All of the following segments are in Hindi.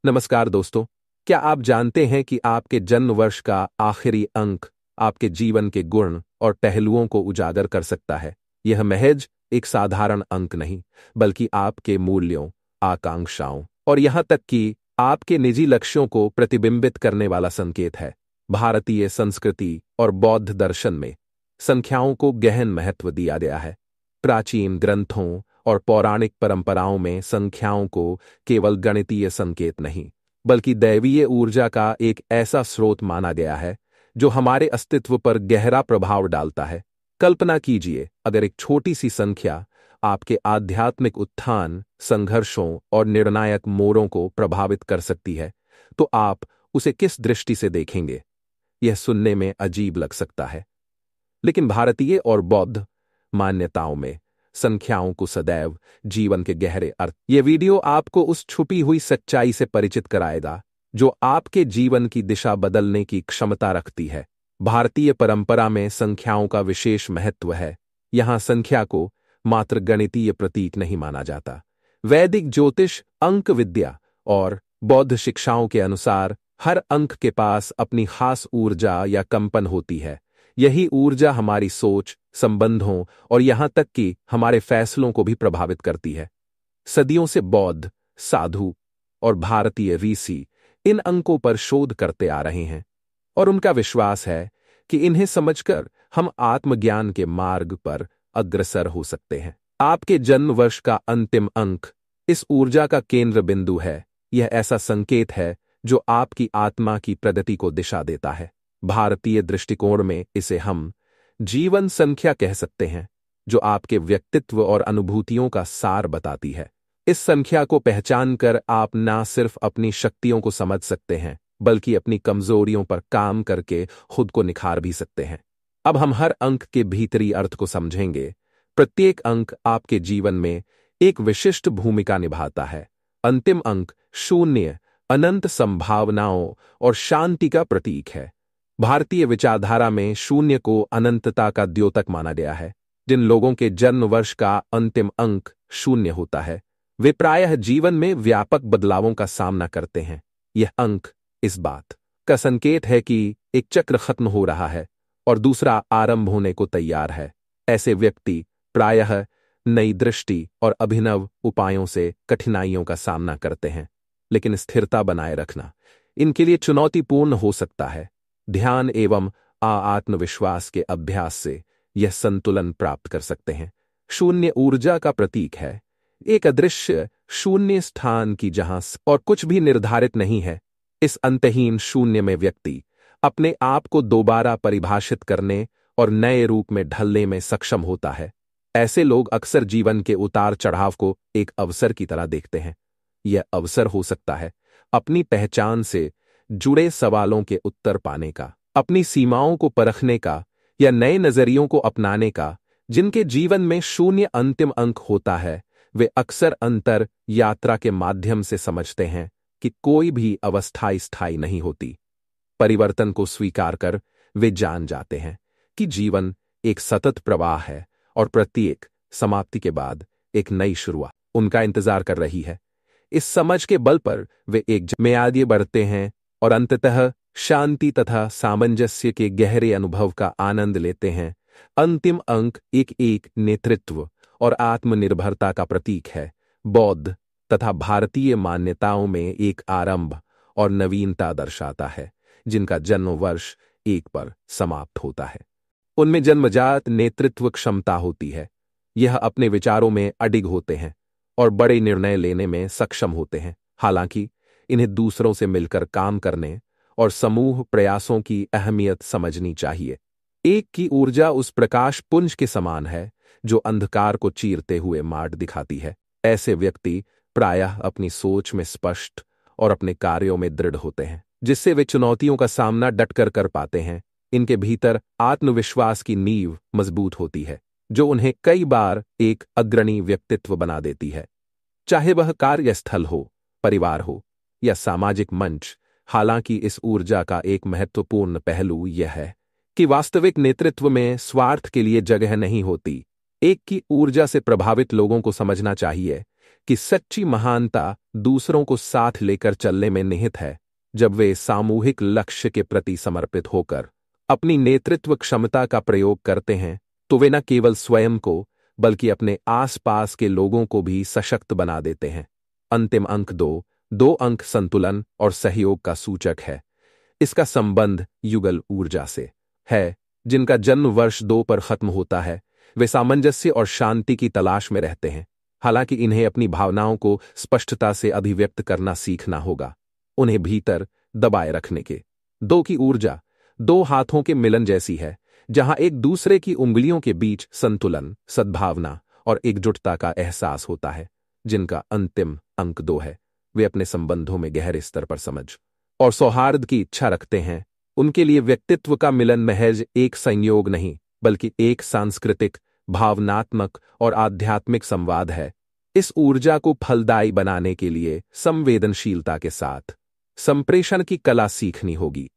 नमस्कार दोस्तों। क्या आप जानते हैं कि आपके जन्म वर्ष का आखिरी अंक आपके जीवन के गुण और पहलुओं को उजागर कर सकता है। यह महज एक साधारण अंक नहीं, बल्कि आपके मूल्यों, आकांक्षाओं और यहां तक कि आपके निजी लक्ष्यों को प्रतिबिंबित करने वाला संकेत है। भारतीय संस्कृति और बौद्ध दर्शन में संख्याओं को गहन महत्व दिया गया है। प्राचीन ग्रंथों और पौराणिक परंपराओं में संख्याओं को केवल गणितीय संकेत नहीं, बल्कि दैवीय ऊर्जा का एक ऐसा स्रोत माना गया है जो हमारे अस्तित्व पर गहरा प्रभाव डालता है। कल्पना कीजिए, अगर एक छोटी सी संख्या आपके आध्यात्मिक उत्थान, संघर्षों और निर्णायक मोड़ों को प्रभावित कर सकती है, तो आप उसे किस दृष्टि से देखेंगे? यह सुनने में अजीब लग सकता है, लेकिन भारतीय और बौद्ध मान्यताओं में संख्याओं को सदैव जीवन के गहरे अर्थ। ये वीडियो आपको उस छुपी हुई सच्चाई से परिचित कराएगा जो आपके जीवन की दिशा बदलने की क्षमता रखती है। भारतीय परंपरा में संख्याओं का विशेष महत्व है। यहां संख्या को मात्र गणितीय प्रतीक नहीं माना जाता। वैदिक ज्योतिष, अंक विद्या और बौद्ध शिक्षाओं के अनुसार हर अंक के पास अपनी खास ऊर्जा या कंपन होती है। यही ऊर्जा हमारी सोच, संबंधों और यहां तक कि हमारे फैसलों को भी प्रभावित करती है। सदियों से बौद्ध, साधु और भारतीय ऋषि इन अंकों पर शोध करते आ रहे हैं और उनका विश्वास है कि इन्हें समझकर हम आत्मज्ञान के मार्ग पर अग्रसर हो सकते हैं। आपके जन्म वर्ष का अंतिम अंक इस ऊर्जा का केंद्र बिंदु है। यह ऐसा संकेत है जो आपकी आत्मा की प्रगति को दिशा देता है। भारतीय दृष्टिकोण में इसे हम जीवन संख्या कह सकते हैं, जो आपके व्यक्तित्व और अनुभूतियों का सार बताती है। इस संख्या को पहचानकर आप ना सिर्फ अपनी शक्तियों को समझ सकते हैं, बल्कि अपनी कमजोरियों पर काम करके खुद को निखार भी सकते हैं। अब हम हर अंक के भीतरी अर्थ को समझेंगे। प्रत्येक अंक आपके जीवन में एक विशिष्ट भूमिका निभाता है। अंतिम अंक 0 अनंत संभावनाओं और शांति का प्रतीक है। भारतीय विचारधारा में 0 को अनंतता का द्योतक माना गया है। जिन लोगों के जन्म वर्ष का अंतिम अंक 0 होता है, वे प्रायः जीवन में व्यापक बदलावों का सामना करते हैं। यह अंक इस बात का संकेत है कि एक चक्र खत्म हो रहा है और दूसरा आरंभ होने को तैयार है। ऐसे व्यक्ति प्रायः नई दृष्टि और अभिनव उपायों से कठिनाइयों का सामना करते हैं, लेकिन स्थिरता बनाए रखना इनके लिए चुनौतीपूर्ण हो सकता है। ध्यान एवं आत्मविश्वास के अभ्यास से यह संतुलन प्राप्त कर सकते हैं। 0 ऊर्जा का प्रतीक है, एक अदृश्य शून्य स्थान की जहां और कुछ भी निर्धारित नहीं है। इस अंतहीन शून्य में व्यक्ति अपने आप को दोबारा परिभाषित करने और नए रूप में ढलने में सक्षम होता है। ऐसे लोग अक्सर जीवन के उतार चढ़ाव को एक अवसर की तरह देखते हैं। यह अवसर हो सकता है अपनी पहचान से जुड़े सवालों के उत्तर पाने का, अपनी सीमाओं को परखने का या नए नजरियों को अपनाने का। जिनके जीवन में 0 अंतिम अंक होता है, वे अक्सर अंतर यात्रा के माध्यम से समझते हैं कि कोई भी अवस्था स्थायी नहीं होती। परिवर्तन को स्वीकार कर वे जान जाते हैं कि जीवन एक सतत प्रवाह है और प्रत्येक समाप्ति के बाद एक नई शुरुआत उनका इंतजार कर रही है। इस समझ के बल पर वे एक में आगे बढ़ते हैं और अंततः शांति तथा सामंजस्य के गहरे अनुभव का आनंद लेते हैं। अंतिम अंक एक नेतृत्व और आत्मनिर्भरता का प्रतीक है। बौद्ध तथा भारतीय मान्यताओं में एक आरंभ और नवीनता दर्शाता है, जिनका जन्म वर्ष 1 पर समाप्त होता है। उनमें जन्मजात नेतृत्व क्षमता होती है। यह अपने विचारों में अडिग होते हैं और बड़े निर्णय लेने में सक्षम होते हैं। हालांकि इन्हें दूसरों से मिलकर काम करने और समूह प्रयासों की अहमियत समझनी चाहिए। एक की ऊर्जा उस प्रकाश पुंज के समान है जो अंधकार को चीरते हुए मार्ग दिखाती है। ऐसे व्यक्ति प्रायः अपनी सोच में स्पष्ट और अपने कार्यों में दृढ़ होते हैं, जिससे वे चुनौतियों का सामना डटकर कर पाते हैं। इनके भीतर आत्मविश्वास की नींव मजबूत होती है, जो उन्हें कई बार एक अग्रणी व्यक्तित्व बना देती है, चाहे वह कार्यस्थल हो, परिवार हो या सामाजिक मंच। हालांकि इस ऊर्जा का एक महत्वपूर्ण पहलू यह है कि वास्तविक नेतृत्व में स्वार्थ के लिए जगह नहीं होती। एक की ऊर्जा से प्रभावित लोगों को समझना चाहिए कि सच्ची महानता दूसरों को साथ लेकर चलने में निहित है। जब वे सामूहिक लक्ष्य के प्रति समर्पित होकर अपनी नेतृत्व क्षमता का प्रयोग करते हैं तो वे न केवल स्वयं को बल्कि अपने आसपास के लोगों को भी सशक्त बना देते हैं। अंतिम अंक 2 अंक संतुलन और सहयोग का सूचक है। इसका संबंध युगल ऊर्जा से है। जिनका जन्म वर्ष 2 पर खत्म होता है वे सामंजस्य और शांति की तलाश में रहते हैं। हालांकि इन्हें अपनी भावनाओं को स्पष्टता से अभिव्यक्त करना सीखना होगा, उन्हें भीतर दबाए रखने के। 2 की ऊर्जा 2 हाथों के मिलन जैसी है, जहां एक दूसरे की उंगलियों के बीच संतुलन, सद्भावना और एकजुटता का एहसास होता है। जिनका अंतिम अंक 2 है वे अपने संबंधों में गहरे स्तर पर समझ और सौहार्द की इच्छा रखते हैं। उनके लिए व्यक्तित्व का मिलन महज एक संयोग नहीं बल्कि एक सांस्कृतिक, भावनात्मक और आध्यात्मिक संवाद है। इस ऊर्जा को फलदायी बनाने के लिए संवेदनशीलता के साथ संप्रेषण की कला सीखनी होगी।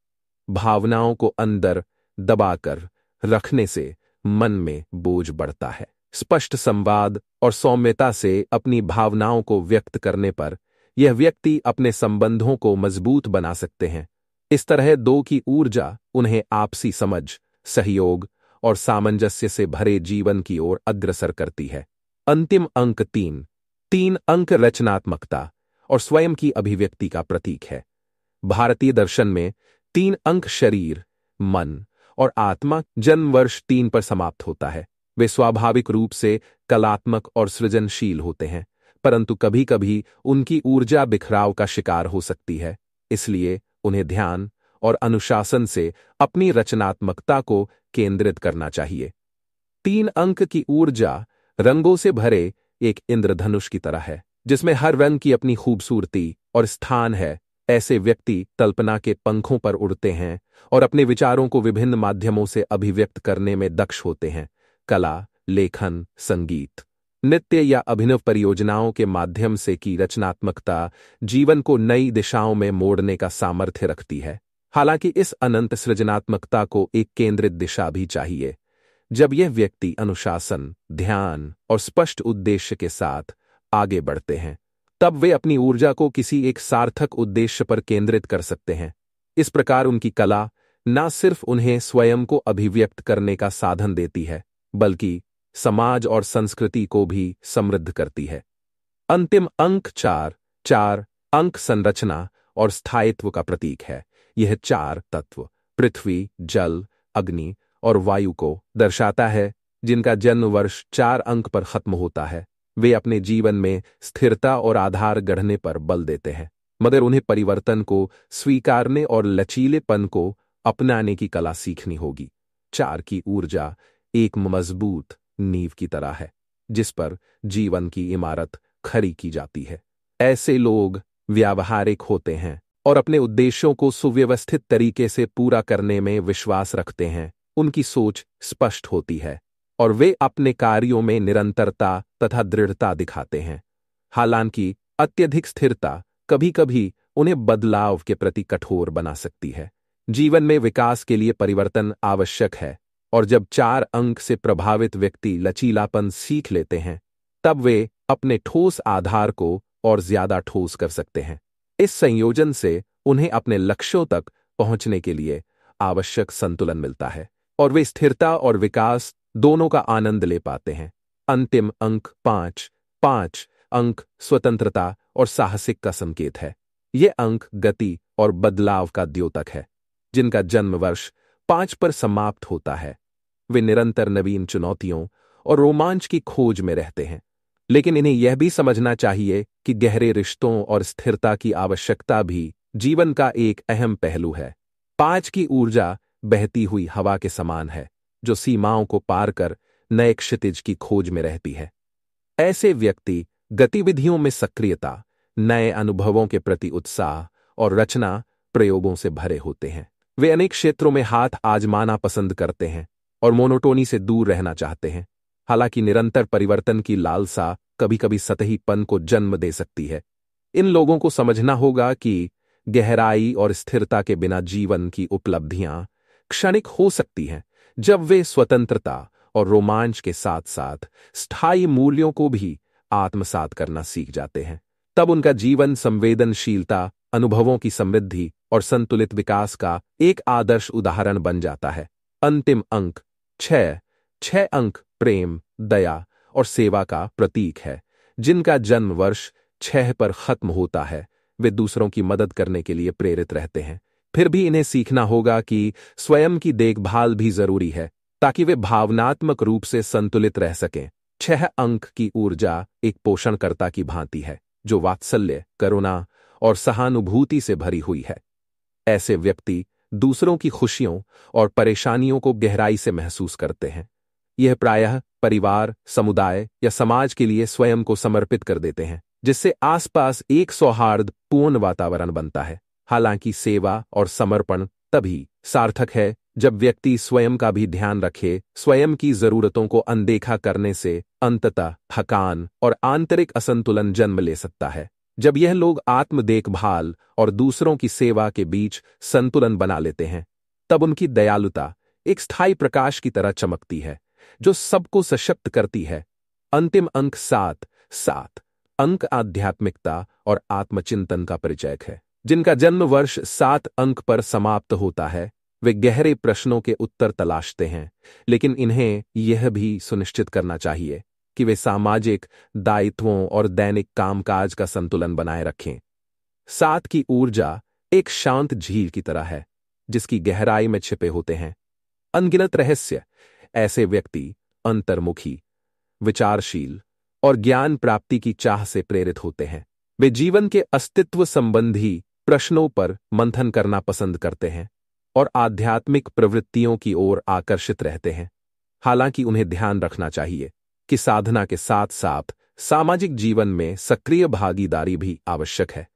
भावनाओं को अंदर दबाकर रखने से मन में बोझ बढ़ता है। स्पष्ट संवाद और सौम्यता से अपनी भावनाओं को व्यक्त करने पर यह व्यक्ति अपने संबंधों को मजबूत बना सकते हैं। इस तरह 2 की ऊर्जा उन्हें आपसी समझ, सहयोग और सामंजस्य से भरे जीवन की ओर अग्रसर करती है। अंतिम अंक 3 अंक रचनात्मकता और स्वयं की अभिव्यक्ति का प्रतीक है। भारतीय दर्शन में 3 अंक शरीर, मन और आत्मा जन्म वर्ष 3 पर समाप्त होता है। वे स्वाभाविक रूप से कलात्मक और सृजनशील होते हैं, परंतु कभी-कभी उनकी ऊर्जा बिखराव का शिकार हो सकती है। इसलिए उन्हें ध्यान और अनुशासन से अपनी रचनात्मकता को केंद्रित करना चाहिए। 3 अंक की ऊर्जा रंगों से भरे एक इंद्रधनुष की तरह है, जिसमें हर रंग की अपनी खूबसूरती और स्थान है। ऐसे व्यक्ति कल्पना के पंखों पर उड़ते हैं और अपने विचारों को विभिन्न माध्यमों से अभिव्यक्त करने में दक्ष होते हैं। कला, लेखन, संगीत, नृत्य या अभिनव परियोजनाओं के माध्यम से की रचनात्मकता जीवन को नई दिशाओं में मोड़ने का सामर्थ्य रखती है। हालांकि इस अनंत सृजनात्मकता को एक केंद्रित दिशा भी चाहिए। जब यह व्यक्ति अनुशासन, ध्यान और स्पष्ट उद्देश्य के साथ आगे बढ़ते हैं तब वे अपनी ऊर्जा को किसी एक सार्थक उद्देश्य पर केंद्रित कर सकते हैं। इस प्रकार उनकी कला न सिर्फ उन्हें स्वयं को अभिव्यक्त करने का साधन देती है बल्कि समाज और संस्कृति को भी समृद्ध करती है। अंतिम अंक 4 अंक संरचना और स्थायित्व का प्रतीक है। यह 4 तत्व पृथ्वी, जल, अग्नि और वायु को दर्शाता है। जिनका जन्म वर्ष 4 अंक पर खत्म होता है वे अपने जीवन में स्थिरता और आधार गढ़ने पर बल देते हैं, मगर उन्हें परिवर्तन को स्वीकारने और लचीलेपन को अपनाने की कला सीखनी होगी। 4 की ऊर्जा एक मजबूत नींव की तरह है जिस पर जीवन की इमारत खड़ी की जाती है। ऐसे लोग व्यावहारिक होते हैं और अपने उद्देश्यों को सुव्यवस्थित तरीके से पूरा करने में विश्वास रखते हैं। उनकी सोच स्पष्ट होती है और वे अपने कार्यों में निरंतरता तथा दृढ़ता दिखाते हैं। हालांकि अत्यधिक स्थिरता कभी-कभी उन्हें बदलाव के प्रति कठोर बना सकती है। जीवन में विकास के लिए परिवर्तन आवश्यक है और जब 4 अंक से प्रभावित व्यक्ति लचीलापन सीख लेते हैं तब वे अपने ठोस आधार को और ज्यादा ठोस कर सकते हैं। इस संयोजन से उन्हें अपने लक्ष्यों तक पहुंचने के लिए आवश्यक संतुलन मिलता है और वे स्थिरता और विकास दोनों का आनंद ले पाते हैं। अंतिम अंक 5 अंक स्वतंत्रता और साहसिक का संकेत है। यह अंक गति और बदलाव का द्योतक है। जिनका जन्म वर्ष 5 पर समाप्त होता है वे निरंतर नवीन चुनौतियों और रोमांच की खोज में रहते हैं, लेकिन इन्हें यह भी समझना चाहिए कि गहरे रिश्तों और स्थिरता की आवश्यकता भी जीवन का एक अहम पहलू है। 5 की ऊर्जा बहती हुई हवा के समान है जो सीमाओं को पार कर नए क्षितिज की खोज में रहती है। ऐसे व्यक्ति गतिविधियों में सक्रियता, नए अनुभवों के प्रति उत्साह और रचना प्रयोगों से भरे होते हैं। वे अनेक क्षेत्रों में हाथ आजमाना पसंद करते हैं और मोनोटोनी से दूर रहना चाहते हैं। हालांकि निरंतर परिवर्तन की लालसा कभी-कभी सतहीपन को जन्म दे सकती है। इन लोगों को समझना होगा कि गहराई और स्थिरता के बिना जीवन की उपलब्धियां क्षणिक हो सकती हैं। जब वे स्वतंत्रता और रोमांच के साथ साथ स्थायी मूल्यों को भी आत्मसात करना सीख जाते हैं। तब उनका जीवन संवेदनशीलता, अनुभवों की समृद्धि और संतुलित विकास का एक आदर्श उदाहरण बन जाता है। अंतिम अंक 6। 6 अंक प्रेम, दया और सेवा का प्रतीक है। जिनका जन्म वर्ष 6 पर खत्म होता है, वे दूसरों की मदद करने के लिए प्रेरित रहते हैं। फिर भी इन्हें सीखना होगा कि स्वयं की देखभाल भी जरूरी है, ताकि वे भावनात्मक रूप से संतुलित रह सकें। 6 अंक की ऊर्जा एक पोषणकर्ता की भांति है, जो वात्सल्य, करुणा और सहानुभूति से भरी हुई है। ऐसे व्यक्ति दूसरों की खुशियों और परेशानियों को गहराई से महसूस करते हैं। यह प्रायः परिवार, समुदाय या समाज के लिए स्वयं को समर्पित कर देते हैं, जिससे आसपास एक सौहार्दपूर्ण वातावरण बनता है। हालांकि सेवा और समर्पण तभी सार्थक है जब व्यक्ति स्वयं का भी ध्यान रखे। स्वयं की जरूरतों को अनदेखा करने से अंततः थकान और आंतरिक असंतुलन जन्म ले सकता है। जब यह लोग आत्म देखभाल और दूसरों की सेवा के बीच संतुलन बना लेते हैं, तब उनकी दयालुता एक स्थायी प्रकाश की तरह चमकती है, जो सबको सशक्त करती है। अंतिम अंक 7। 7 अंक आध्यात्मिकता और आत्मचिंतन का परिचय है। जिनका जन्म वर्ष 7 अंक पर समाप्त होता है, वे गहरे प्रश्नों के उत्तर तलाशते हैं, लेकिन इन्हें यह भी सुनिश्चित करना चाहिए कि वे सामाजिक दायित्वों और दैनिक कामकाज का संतुलन बनाए रखें। 7 की ऊर्जा एक शांत झील की तरह है, जिसकी गहराई में छिपे होते हैं अनगिनत रहस्य। ऐसे व्यक्ति अंतर्मुखी, विचारशील और ज्ञान प्राप्ति की चाह से प्रेरित होते हैं। वे जीवन के अस्तित्व संबंधी प्रश्नों पर मंथन करना पसंद करते हैं और आध्यात्मिक प्रवृत्तियों की ओर आकर्षित रहते हैं। हालांकि उन्हें ध्यान रखना चाहिए कि साधना के साथ साथ सामाजिक जीवन में सक्रिय भागीदारी भी आवश्यक है।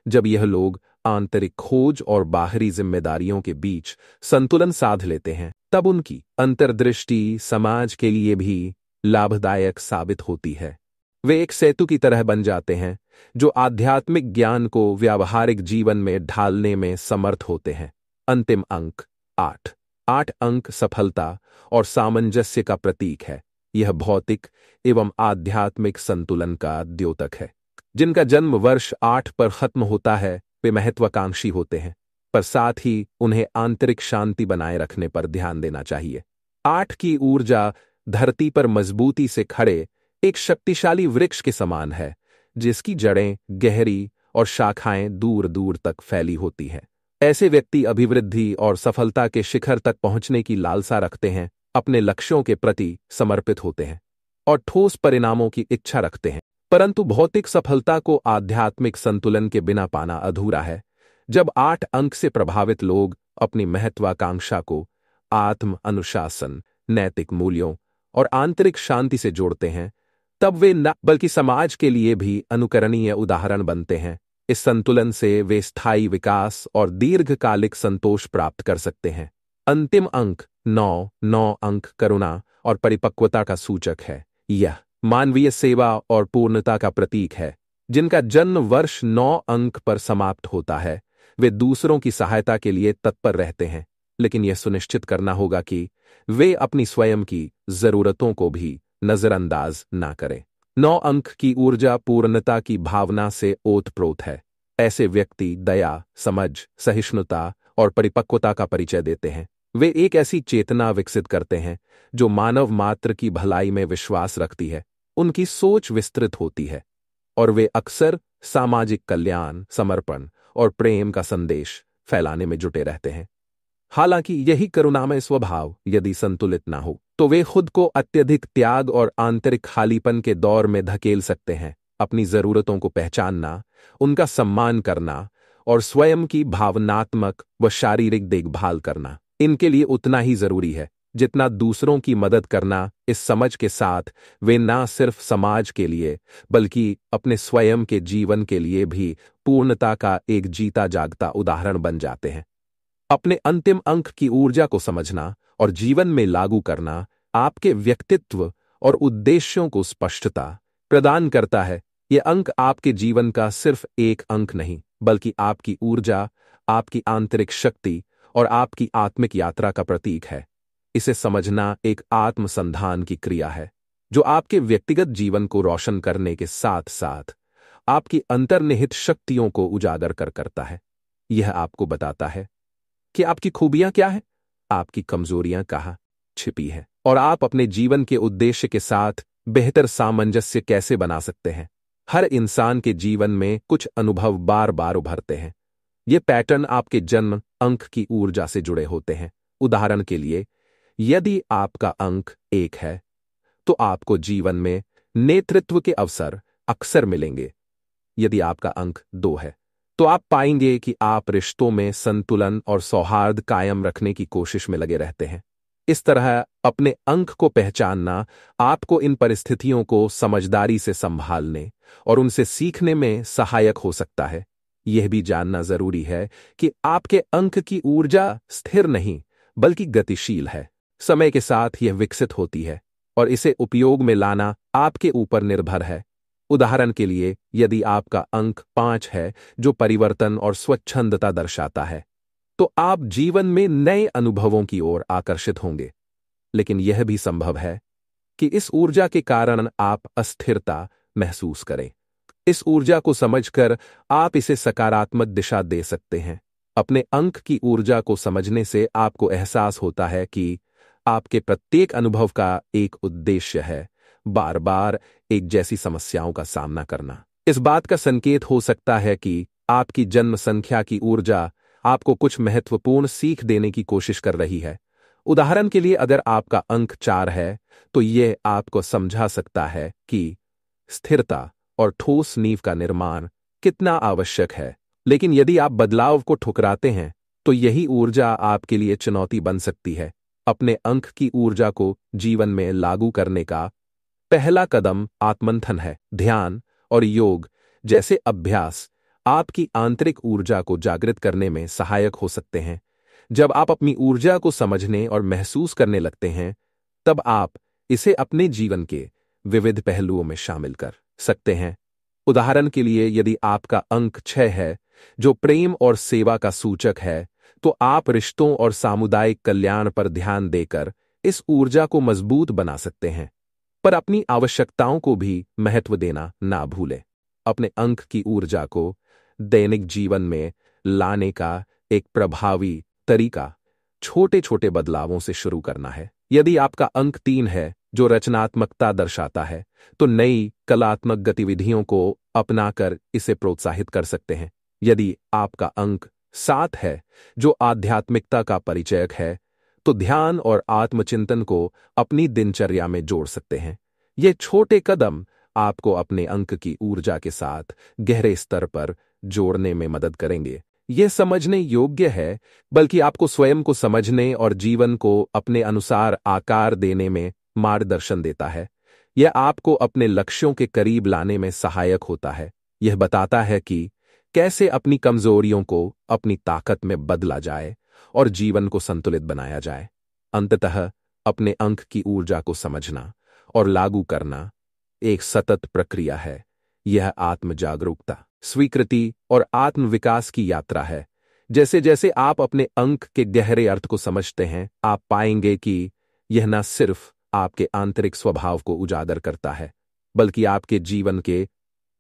जब यह लोग आंतरिक खोज और बाहरी जिम्मेदारियों के बीच संतुलन साध लेते हैं, तब उनकी अंतर्दृष्टि समाज के लिए भी लाभदायक साबित होती है। वे एक सेतु की तरह बन जाते हैं, जो आध्यात्मिक ज्ञान को व्यावहारिक जीवन में ढालने में समर्थ होते हैं। अंतिम अंक 8। 8 अंक सफलता और सामंजस्य का प्रतीक है। यह भौतिक एवं आध्यात्मिक संतुलन का द्योतक है। जिनका जन्म वर्ष 8 पर खत्म होता है, वे महत्वाकांक्षी होते हैं, पर साथ ही उन्हें आंतरिक शांति बनाए रखने पर ध्यान देना चाहिए। 8 की ऊर्जा धरती पर मजबूती से खड़े एक शक्तिशाली वृक्ष के समान है, जिसकी जड़ें गहरी और शाखाएं दूर दूर तक फैली होती हैं। ऐसे व्यक्ति अभिवृद्धि और सफलता के शिखर तक पहुंचने की लालसा रखते हैं, अपने लक्ष्यों के प्रति समर्पित होते हैं और ठोस परिणामों की इच्छा रखते हैं। परंतु भौतिक सफलता को आध्यात्मिक संतुलन के बिना पाना अधूरा है। जब 8 अंक से प्रभावित लोग अपनी महत्वाकांक्षा को आत्म अनुशासन, नैतिक मूल्यों और आंतरिक शांति से जोड़ते हैं, तब वे न बल्कि समाज के लिए भी अनुकरणीय उदाहरण बनते हैं। इस संतुलन से वे स्थायी विकास और दीर्घकालिक संतोष प्राप्त कर सकते हैं। अंतिम अंक 9। 9 अंक करुणा और परिपक्वता का सूचक है। यह मानवीय सेवा और पूर्णता का प्रतीक है। जिनका जन्म वर्ष 9 अंक पर समाप्त होता है, वे दूसरों की सहायता के लिए तत्पर रहते हैं, लेकिन यह सुनिश्चित करना होगा कि वे अपनी स्वयं की जरूरतों को भी नजरअंदाज ना करें। 9 अंक की ऊर्जा पूर्णता की भावना से ओतप्रोत है। ऐसे व्यक्ति दया, समझ, सहिष्णुता और परिपक्वता का परिचय देते हैं। वे एक ऐसी चेतना विकसित करते हैं जो मानव मात्र की भलाई में विश्वास रखती है। उनकी सोच विस्तृत होती है और वे अक्सर सामाजिक कल्याण, समर्पण और प्रेम का संदेश फैलाने में जुटे रहते हैं। हालांकि यही करुणामय स्वभाव यदि संतुलित ना हो, तो वे खुद को अत्यधिक त्याग और आंतरिक खालीपन के दौर में धकेल सकते हैं। अपनी जरूरतों को पहचानना, उनका सम्मान करना और स्वयं की भावनात्मक व शारीरिक देखभाल करना इनके लिए उतना ही जरूरी है जितना दूसरों की मदद करना। इस समझ के साथ वे ना सिर्फ समाज के लिए बल्कि अपने स्वयं के जीवन के लिए भी पूर्णता का एक जीता जागता उदाहरण बन जाते हैं। अपने अंतिम अंक की ऊर्जा को समझना और जीवन में लागू करना आपके व्यक्तित्व और उद्देश्यों को स्पष्टता प्रदान करता है। यह अंक आपके जीवन का सिर्फ एक अंक नहीं, बल्कि आपकी ऊर्जा, आपकी आंतरिक शक्ति और आपकी आत्मिक यात्रा का प्रतीक है। इसे समझना एक आत्मसंधान की क्रिया है, जो आपके व्यक्तिगत जीवन को रोशन करने के साथ साथ आपकी अंतर्निहित शक्तियों को उजागर करता है। यह आपको बताता है कि आपकी खूबियां क्या हैं, आपकी कमजोरियां कहाँ छिपी हैं, और आप अपने जीवन के उद्देश्य के साथ बेहतर सामंजस्य कैसे बना सकते हैं। हर इंसान के जीवन में कुछ अनुभव बार बार उभरते हैं। ये पैटर्न आपके जन्म अंक की ऊर्जा से जुड़े होते हैं। उदाहरण के लिए, यदि आपका अंक 1 है तो आपको जीवन में नेतृत्व के अवसर अक्सर मिलेंगे। यदि आपका अंक 2 है तो आप पाएंगे कि आप रिश्तों में संतुलन और सौहार्द कायम रखने की कोशिश में लगे रहते हैं। इस तरह अपने अंक को पहचानना आपको इन परिस्थितियों को समझदारी से संभालने और उनसे सीखने में सहायक हो सकता है। यह भी जानना जरूरी है कि आपके अंक की ऊर्जा स्थिर नहीं बल्कि गतिशील है। समय के साथ यह विकसित होती है और इसे उपयोग में लाना आपके ऊपर निर्भर है। उदाहरण के लिए, यदि आपका अंक 5 है जो परिवर्तन और स्वच्छंदता दर्शाता है, तो आप जीवन में नए अनुभवों की ओर आकर्षित होंगे। लेकिन यह भी संभव है कि इस ऊर्जा के कारण आप अस्थिरता महसूस करें। इस ऊर्जा को समझकर आप इसे सकारात्मक दिशा दे सकते हैं। अपने अंक की ऊर्जा को समझने से आपको एहसास होता है कि आपके प्रत्येक अनुभव का एक उद्देश्य है, बार बार एक जैसी समस्याओं का सामना करना। इस बात का संकेत हो सकता है कि आपकी जन्म संख्या की ऊर्जा आपको कुछ महत्वपूर्ण सीख देने की कोशिश कर रही है। उदाहरण के लिए, अगर आपका अंक 4 है तो यह आपको समझा सकता है कि स्थिरता और ठोस नींव का निर्माण कितना आवश्यक है। लेकिन यदि आप बदलाव को ठुकराते हैं तो यही ऊर्जा आपके लिए चुनौती बन सकती है। अपने अंक की ऊर्जा को जीवन में लागू करने का पहला कदम आत्मंथन है। ध्यान और योग जैसे अभ्यास आपकी आंतरिक ऊर्जा को जागृत करने में सहायक हो सकते हैं। जब आप अपनी ऊर्जा को समझने और महसूस करने लगते हैं, तब आप इसे अपने जीवन के विविध पहलुओं में शामिल कर सकते हैं। उदाहरण के लिए, यदि आपका अंक 6 है जो प्रेम और सेवा का सूचक है, तो आप रिश्तों और सामुदायिक कल्याण पर ध्यान देकर इस ऊर्जा को मजबूत बना सकते हैं। पर अपनी आवश्यकताओं को भी महत्व देना ना भूलें। अपने अंक की ऊर्जा को दैनिक जीवन में लाने का एक प्रभावी तरीका छोटे छोटे बदलावों से शुरू करना है। यदि आपका अंक 3 है जो रचनात्मकता दर्शाता है, तो नई कलात्मक गतिविधियों को अपनाकर इसे प्रोत्साहित कर सकते हैं। यदि आपका अंक 7 है जो आध्यात्मिकता का परिचयक है, तो ध्यान और आत्मचिंतन को अपनी दिनचर्या में जोड़ सकते हैं। ये छोटे कदम आपको अपने अंक की ऊर्जा के साथ गहरे स्तर पर जोड़ने में मदद करेंगे। यह समझने योग्य है, बल्कि आपको स्वयं को समझने और जीवन को अपने अनुसार आकार देने में मार्गदर्शन देता है। यह आपको अपने लक्ष्यों के करीब लाने में सहायक होता है। यह बताता है कि कैसे अपनी कमजोरियों को अपनी ताकत में बदला जाए और जीवन को संतुलित बनाया जाए। अंततः अपने अंक की ऊर्जा को समझना और लागू करना एक सतत प्रक्रिया है। यह आत्म जागरूकता, स्वीकृति और आत्म विकास की यात्रा है। जैसे जैसे आप अपने अंक के गहरे अर्थ को समझते हैं, आप पाएंगे कि यह न सिर्फ आपके आंतरिक स्वभाव को उजागर करता है, बल्कि आपके जीवन के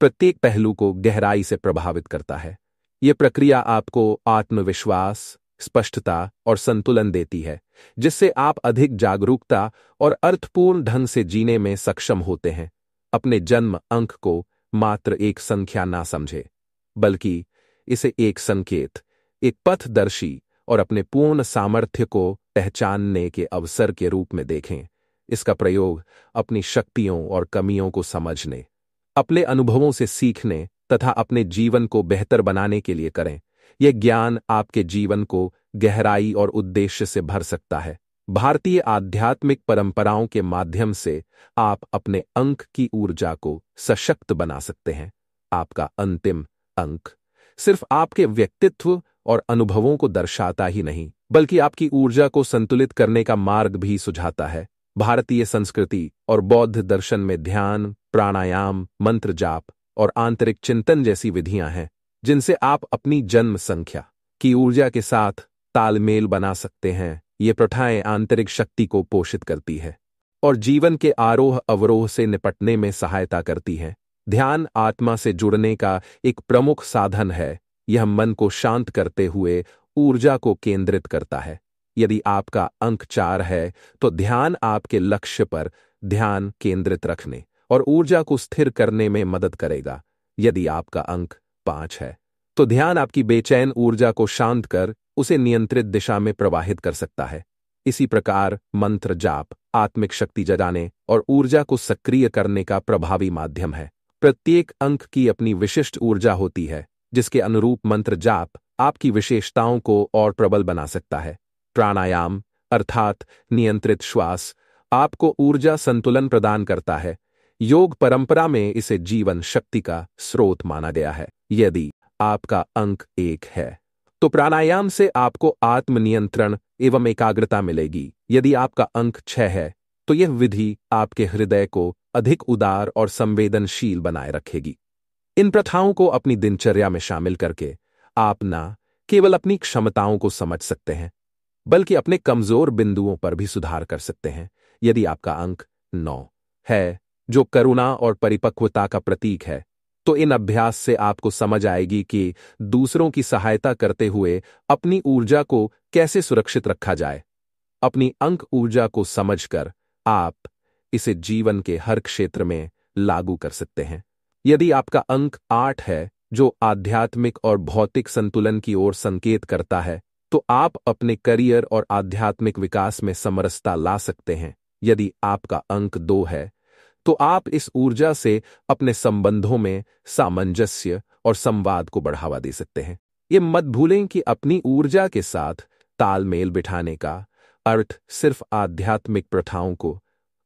प्रत्येक पहलू को गहराई से प्रभावित करता है। यह प्रक्रिया आपको आत्मविश्वास, स्पष्टता और संतुलन देती है, जिससे आप अधिक जागरूकता और अर्थपूर्ण ढंग से जीने में सक्षम होते हैं। अपने जन्म अंक को मात्र एक संख्या ना समझे, बल्कि इसे एक संकेत, एक पथदर्शी और अपने पूर्ण सामर्थ्य को पहचानने के अवसर के रूप में देखें। इसका प्रयोग अपनी शक्तियों और कमियों को समझने, अपने अनुभवों से सीखने तथा अपने जीवन को बेहतर बनाने के लिए करें। यह ज्ञान आपके जीवन को गहराई और उद्देश्य से भर सकता है। भारतीय आध्यात्मिक परंपराओं के माध्यम से आप अपने अंक की ऊर्जा को सशक्त बना सकते हैं। आपका अंतिम अंक सिर्फ आपके व्यक्तित्व और अनुभवों को दर्शाता ही नहीं, बल्कि आपकी ऊर्जा को संतुलित करने का मार्ग भी सुझाता है। भारतीय संस्कृति और बौद्ध दर्शन में ध्यान, प्राणायाम, मंत्र जाप और आंतरिक चिंतन जैसी विधियां हैं, जिनसे आप अपनी जन्म संख्या की ऊर्जा के साथ तालमेल बना सकते हैं। ये प्रथाएं आंतरिक शक्ति को पोषित करती है और जीवन के आरोह अवरोह से निपटने में सहायता करती हैं। ध्यान आत्मा से जुड़ने का एक प्रमुख साधन है। यह मन को शांत करते हुए ऊर्जा को केंद्रित करता है। यदि आपका अंक 4 है तो ध्यान आपके लक्ष्य पर ध्यान केंद्रित रखने और ऊर्जा को स्थिर करने में मदद करेगा। यदि आपका अंक 5 है तो ध्यान आपकी बेचैन ऊर्जा को शांत कर उसे नियंत्रित दिशा में प्रवाहित कर सकता है। इसी प्रकार मंत्र जाप आत्मिक शक्ति जगाने और ऊर्जा को सक्रिय करने का प्रभावी माध्यम है। प्रत्येक अंक की अपनी विशिष्ट ऊर्जा होती है, जिसके अनुरूप मंत्र जाप आपकी विशेषताओं को और प्रबल बना सकता है। प्राणायाम अर्थात नियंत्रित श्वास आपको ऊर्जा संतुलन प्रदान करता है। योग परंपरा में इसे जीवन शक्ति का स्रोत माना गया है। यदि आपका अंक 1 है तो प्राणायाम से आपको आत्मनियंत्रण एवं एकाग्रता मिलेगी। यदि आपका अंक 6 है तो यह विधि आपके हृदय को अधिक उदार और संवेदनशील बनाए रखेगी। इन प्रथाओं को अपनी दिनचर्या में शामिल करके आप न केवल अपनी क्षमताओं को समझ सकते हैं, बल्कि अपने कमजोर बिंदुओं पर भी सुधार कर सकते हैं। यदि आपका अंक 9 है, जो करुणा और परिपक्वता का प्रतीक है, तो इन अभ्यास से आपको समझ आएगी कि दूसरों की सहायता करते हुए अपनी ऊर्जा को कैसे सुरक्षित रखा जाए। अपनी अंक ऊर्जा को समझकर आप इसे जीवन के हर क्षेत्र में लागू कर सकते हैं। यदि आपका अंक 8 है, जो आध्यात्मिक और भौतिक संतुलन की ओर संकेत करता है, तो आप अपने करियर और आध्यात्मिक विकास में समरसता ला सकते हैं। यदि आपका अंक 2 है तो आप इस ऊर्जा से अपने संबंधों में सामंजस्य और संवाद को बढ़ावा दे सकते हैं। ये मत भूलें कि अपनी ऊर्जा के साथ तालमेल बिठाने का अर्थ सिर्फ आध्यात्मिक प्रथाओं को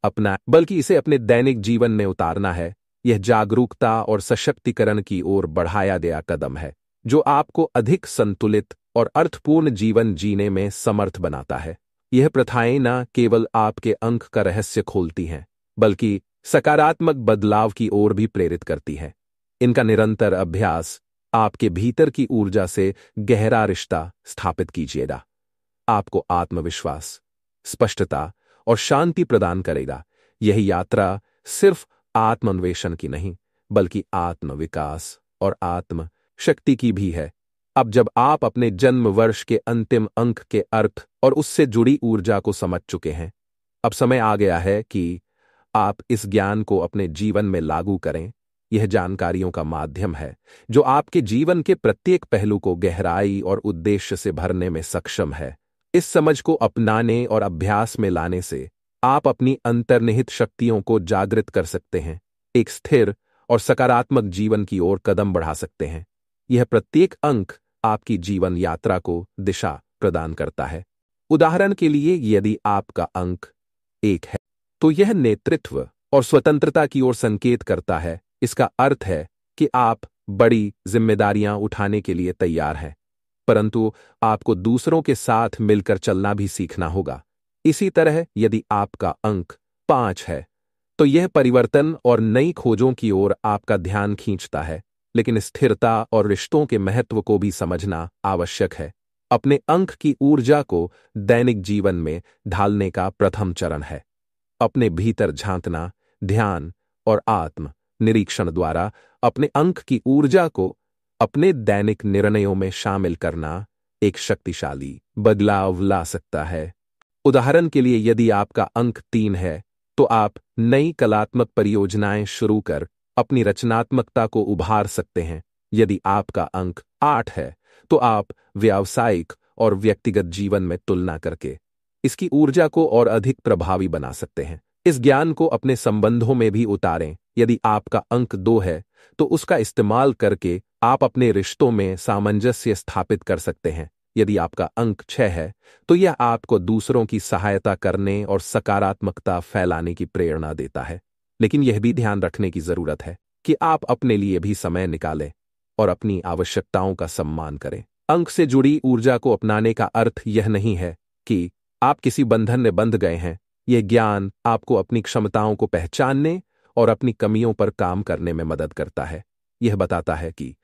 अपना, बल्कि इसे अपने दैनिक जीवन में उतारना है। यह जागरूकता और सशक्तिकरण की ओर बढ़ाया गया कदम है, जो आपको अधिक संतुलित और अर्थपूर्ण जीवन जीने में समर्थ बनाता है। यह प्रथाएं न केवल आपके अंक का रहस्य खोलती हैं, बल्कि सकारात्मक बदलाव की ओर भी प्रेरित करती है। इनका निरंतर अभ्यास आपके भीतर की ऊर्जा से गहरा रिश्ता स्थापित कीजिएगा। आपको आत्मविश्वास, स्पष्टता और शांति प्रदान करेगा। यह यात्रा सिर्फ आत्मान्वेषण की नहीं, बल्कि आत्मविकास और आत्म शक्ति की भी है। अब जब आप अपने जन्म वर्ष के अंतिम अंक के अर्थ और उससे जुड़ी ऊर्जा को समझ चुके हैं, अब समय आ गया है कि आप इस ज्ञान को अपने जीवन में लागू करें। यह जानकारियों का माध्यम है जो आपके जीवन के प्रत्येक पहलू को गहराई और उद्देश्य से भरने में सक्षम है। इस समझ को अपनाने और अभ्यास में लाने से आप अपनी अंतर्निहित शक्तियों को जागृत कर सकते हैं, एक स्थिर और सकारात्मक जीवन की ओर कदम बढ़ा सकते हैं। यह प्रत्येक अंक आपकी जीवन यात्रा को दिशा प्रदान करता है। उदाहरण के लिए, यदि आपका अंक 1 है तो यह नेतृत्व और स्वतंत्रता की ओर संकेत करता है। इसका अर्थ है कि आप बड़ी जिम्मेदारियां उठाने के लिए तैयार हैं, परंतु आपको दूसरों के साथ मिलकर चलना भी सीखना होगा। इसी तरह यदि आपका अंक 5 है तो यह परिवर्तन और नई खोजों की ओर आपका ध्यान खींचता है, लेकिन स्थिरता और रिश्तों के महत्व को भी समझना आवश्यक है। अपने अंक की ऊर्जा को दैनिक जीवन में ढालने का प्रथम चरण है। अपने भीतर झांकना, ध्यान और आत्म निरीक्षण द्वारा अपने अंक की ऊर्जा को अपने दैनिक निर्णयों में शामिल करना एक शक्तिशाली बदलाव ला सकता है। उदाहरण के लिए, यदि आपका अंक 3 है तो आप नई कलात्मक परियोजनाएं शुरू कर अपनी रचनात्मकता को उभार सकते हैं। यदि आपका अंक 8 है तो आप व्यावसायिक और व्यक्तिगत जीवन में तुलना करके इसकी ऊर्जा को और अधिक प्रभावी बना सकते हैं। इस ज्ञान को अपने संबंधों में भी उतारें। यदि आपका अंक 2 है तो उसका इस्तेमाल करके आप अपने रिश्तों में सामंजस्य स्थापित कर सकते हैं। यदि आपका अंक 6 है तो यह आपको दूसरों की सहायता करने और सकारात्मकता फैलाने की प्रेरणा देता है। लेकिन यह भी ध्यान रखने की जरूरत है कि आप अपने लिए भी समय निकालें और अपनी आवश्यकताओं का सम्मान करें। अंक से जुड़ी ऊर्जा को अपनाने का अर्थ यह नहीं है कि आप किसी बंधन में बंध गए हैं। यह ज्ञान आपको अपनी क्षमताओं को पहचानने और अपनी कमियों पर काम करने में मदद करता है। यह बताता है कि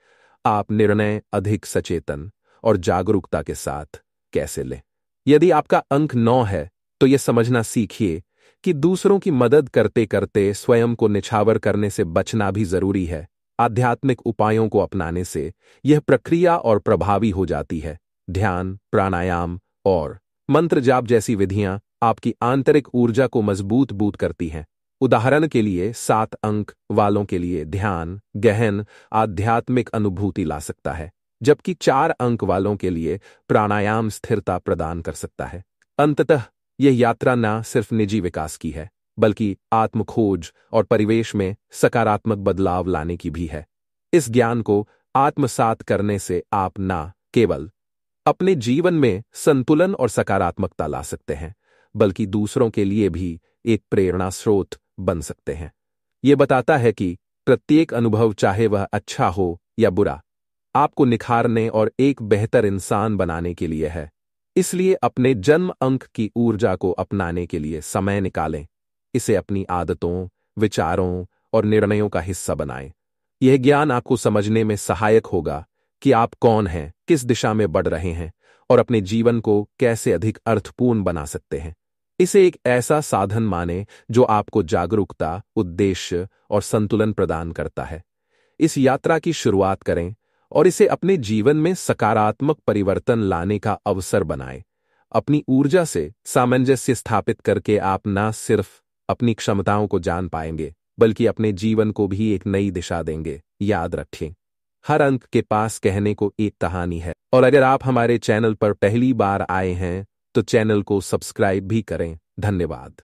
आप निर्णय अधिक सचेतन और जागरूकता के साथ कैसे लें। यदि आपका अंक 9 है तो यह समझना सीखिए कि दूसरों की मदद करते करते स्वयं को निछावर करने से बचना भी जरूरी है। आध्यात्मिक उपायों को अपनाने से यह प्रक्रिया और प्रभावी हो जाती है। ध्यान, प्राणायाम और मंत्र जाप जैसी विधियां आपकी आंतरिक ऊर्जा को मजबूत करती हैं। उदाहरण के लिए 7 अंक वालों के लिए ध्यान गहन आध्यात्मिक अनुभूति ला सकता है, जबकि 4 अंक वालों के लिए प्राणायाम स्थिरता प्रदान कर सकता है। अंततः यह यात्रा न सिर्फ निजी विकास की है, बल्कि आत्मखोज और परिवेश में सकारात्मक बदलाव लाने की भी है। इस ज्ञान को आत्मसात करने से आप न केवल अपने जीवन में संतुलन और सकारात्मकता ला सकते हैं, बल्कि दूसरों के लिए भी एक प्रेरणा स्रोत बन सकते हैं। यह बताता है कि प्रत्येक अनुभव, चाहे वह अच्छा हो या बुरा, आपको निखारने और एक बेहतर इंसान बनाने के लिए है। इसलिए अपने जन्म अंक की ऊर्जा को अपनाने के लिए समय निकालें। इसे अपनी आदतों, विचारों और निर्णयों का हिस्सा बनाएं। यह ज्ञान आपको समझने में सहायक होगा कि आप कौन हैं, किस दिशा में बढ़ रहे हैं और अपने जीवन को कैसे अधिक अर्थपूर्ण बना सकते हैं। इसे एक ऐसा साधन माने जो आपको जागरूकता, उद्देश्य और संतुलन प्रदान करता है। इस यात्रा की शुरुआत करें और इसे अपने जीवन में सकारात्मक परिवर्तन लाने का अवसर बनाएं। अपनी ऊर्जा से सामंजस्य स्थापित करके आप न सिर्फ अपनी क्षमताओं को जान पाएंगे, बल्कि अपने जीवन को भी एक नई दिशा देंगे। याद रखें, हर अंक के पास कहने को एक कहानी है। और अगर आप हमारे चैनल पर पहली बार आए हैं तो चैनल को सब्सक्राइब भी करें। धन्यवाद।